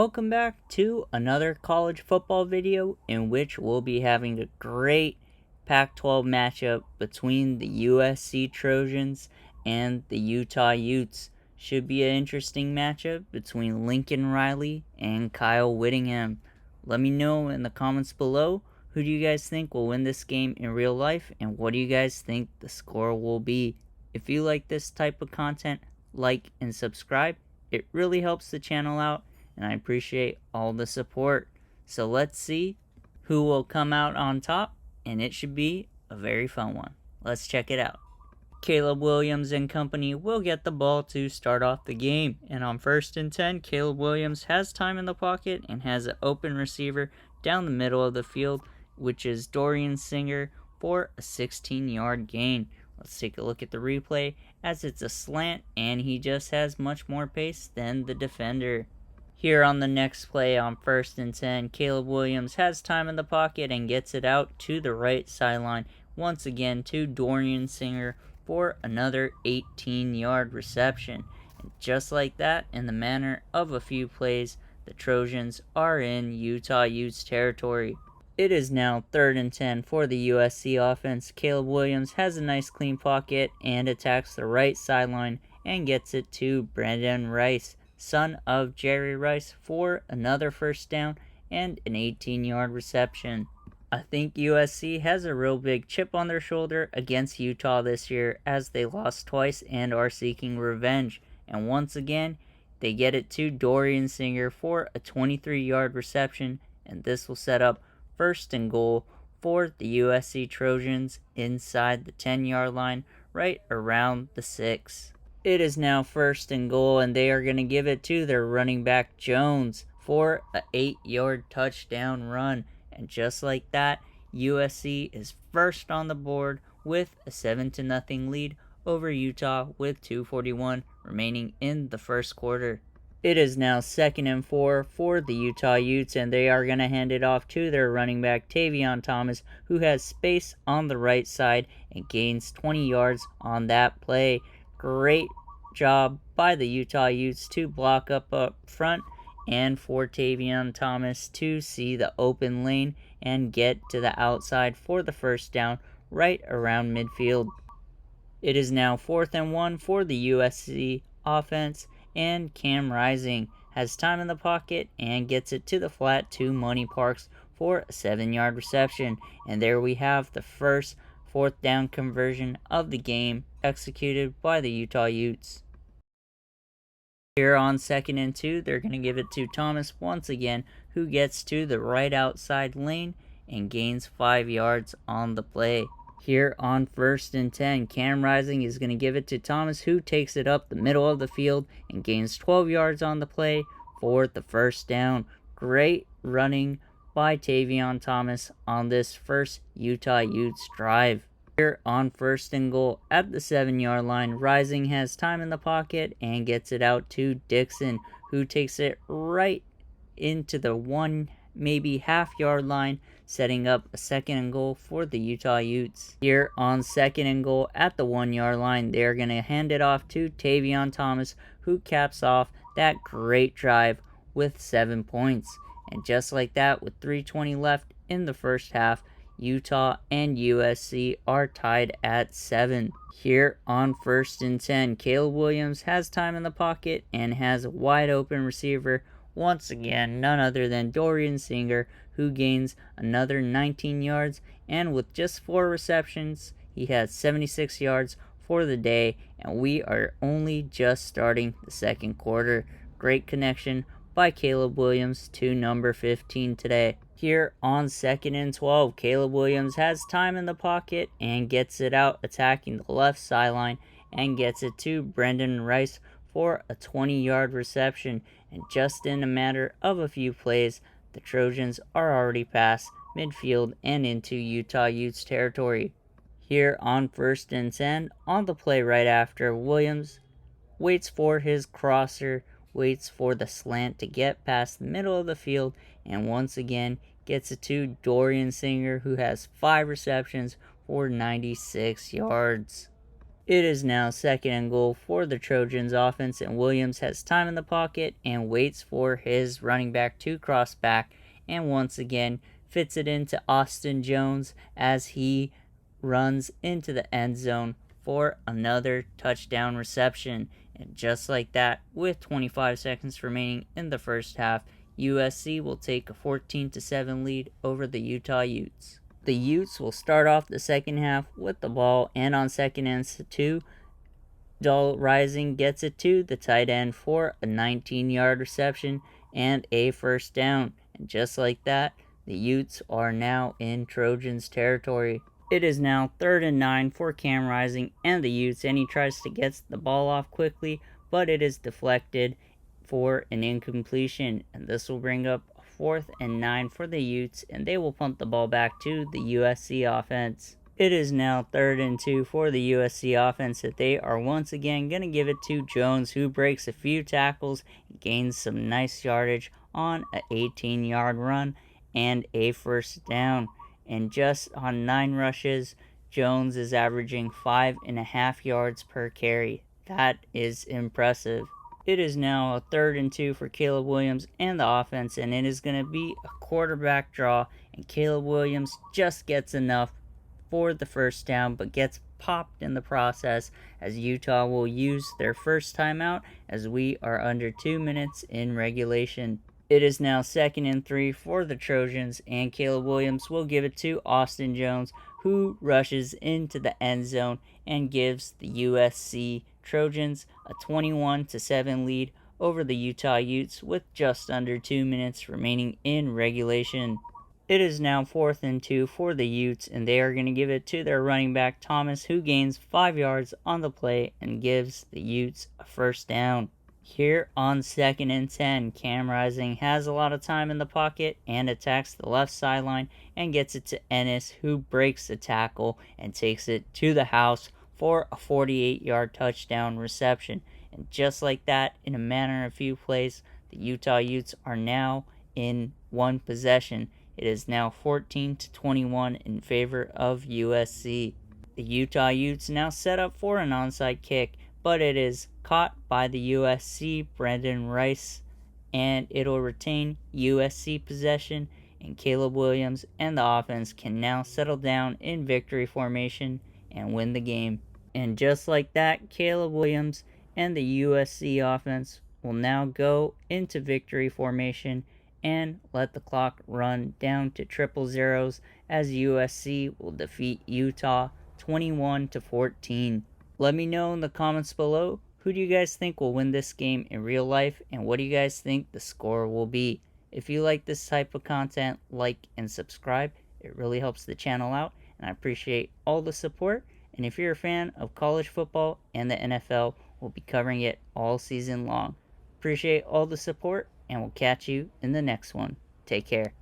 Welcome back to another college football video in which we'll be having a great Pac-12 matchup between the USC Trojans and the Utah Utes. Should be an interesting matchup between Lincoln Riley and Kyle Whittingham. Let me know in the comments below, who do you guys think will win this game in real life, and what do you guys think the score will be? If you like this type of content, like and subscribe. It really helps the channel out, and I appreciate all the support. So let's see who will come out on top, and it should be a very fun one. Let's check it out. Caleb Williams and company will get the ball to start off the game, and on 1st and 10, Caleb Williams has time in the pocket and has an open receiver down the middle of the field, which is Dorian Singer, for a 16-yard gain. Let's take a look at the replay, as it's a slant and he just has much more pace than the defender. Here on the next play on 1st and 10, Caleb Williams has time in the pocket and gets it out to the right sideline once again to Dorian Singer for another 18-yard reception. And just like that, in the manner of a few plays, the Trojans are in Utah Utes territory. It is now 3rd and 10 for the USC offense. Caleb Williams has a nice clean pocket and attacks the right sideline and gets it to Brandon Rice, son of Jerry Rice, for another first down and an 18-yard reception. I think USC has a real big chip on their shoulder against Utah this year, as they lost twice and are seeking revenge. And once again, they get it to Dorian Singer for a 23-yard reception, and this will set up 1st and goal for the USC Trojans inside the 10-yard line, right around the 6. It is now 1st and goal, and they are going to give it to their running back Jones for an 8-yard touchdown run. And just like that, USC is first on the board with a 7-0 lead over Utah with 2:41 remaining in the first quarter. It is now 2nd and 4 for the Utah Utes, and they are going to hand it off to their running back Tavion Thomas, who has space on the right side and gains 20 yards on that play. Great job by the Utah Utes to block up front, and for Tavion Thomas to see the open lane and get to the outside for the first down right around midfield. It is now 4th and 1 for the USC offense, and Cam Rising has time in the pocket and gets it to the flat to Money Parks for a 7-yard reception. And there we have the first 4th down conversion of the game executed by the Utah Utes. Here on 2nd and 2, they're going to give it to Thomas once again, who gets to the right outside lane and gains 5 yards on the play. Here on 1st and 10, Cam Rising is going to give it to Thomas, who takes it up the middle of the field and gains 12 yards on the play for the first down. Great running by Tavion Thomas on this first Utah Utes drive. Here on 1st and goal at the 7-yard line, Rising has time in the pocket and gets it out to Dixon, who takes it right into the 1, maybe half-yard line, setting up a 2nd and goal for the Utah Utes. Here on 2nd and goal at the 1-yard line, they're going to hand it off to Tavion Thomas, who caps off that great drive with 7 points. And just like that, with 3:20 left in the first half, Utah and USC are tied at 7. Here on 1st and 10, Caleb Williams has time in the pocket and has a wide open receiver, once again none other than Dorian Singer, who gains another 19 yards, and with just 4 receptions, he has 76 yards for the day, and we are only just starting the second quarter. Great connection by Caleb Williams to number 15 today. Here on 2nd and 12, Caleb Williams has time in the pocket and gets it out attacking the left sideline and gets it to Brandon Rice for a 20-yard reception. And just in a matter of a few plays, the Trojans are already past midfield and into Utah Utes territory. Here on 1st and 10, on the play right after, Williams waits for his crosser, waits for the slant to get past the middle of the field, and once again gets it to Dorian Singer, who has 5 receptions for 96 yards. It is now 2nd and goal for the Trojans offense, and Williams has time in the pocket and waits for his running back to cross back, and once again fits it into Austin Jones as he runs into the end zone for another touchdown reception. And just like that, with 25 seconds remaining in the first half, USC will take a 14-7 lead over the Utah Utes. The Utes will start off the second half with the ball, and on 2nd and 2, Dull Rising gets it to the tight end for a 19-yard reception and a first down. And just like that, the Utes are now in Trojans territory. It is now 3rd and 9 for Cam Rising and the Utes, and he tries to get the ball off quickly, but it is deflected for an incompletion, and this will bring up 4th and 9 for the Utes, and they will punt the ball back to the USC offense. It is now 3rd and 2 for the USC offense, that they are once again going to give it to Jones, who breaks a few tackles and gains some nice yardage on an 18-yard run and a first down. And just on 9 rushes, Jones is averaging 5.5 yards per carry. That is impressive. It is now a 3rd and 2 for Caleb Williams and the offense, and it is going to be a quarterback draw, and Caleb Williams just gets enough for the first down, but gets popped in the process, as Utah will use their first timeout, as we are under 2 minutes in regulation. It is now 2nd and 3 for the Trojans, and Caleb Williams will give it to Austin Jones, who rushes into the end zone and gives the USC Trojans a 21-7 lead over the Utah Utes with just under 2 minutes remaining in regulation. It is now 4th and 2 for the Utes, and they are going to give it to their running back Thomas, who gains 5 yards on the play and gives the Utes a first down. Here on 2nd and 10, Cam Rising has a lot of time in the pocket and attacks the left sideline and gets it to Ennis, who breaks the tackle and takes it to the house for a 48-yard touchdown reception. And just like that, in a matter of few plays, the Utah Utes are now in one possession. It is now 14-21 in favor of USC. The Utah Utes now set up for an onside kick, but it is caught by the USC Brendan Rice, and it'll retain USC possession, and Caleb Williams and the offense can now settle down in victory formation and win the game. And just like that, Caleb Williams and the USC offense will now go into victory formation and let the clock run down to triple zeros, as USC will defeat Utah 21-14. Let me know in the comments below, who do you guys think will win this game in real life, and what do you guys think the score will be? If you like this type of content, like and subscribe. It really helps the channel out, and I appreciate all the support. And if you're a fan of college football and the NFL, we'll be covering it all season long. Appreciate all the support, and we'll catch you in the next one. Take care.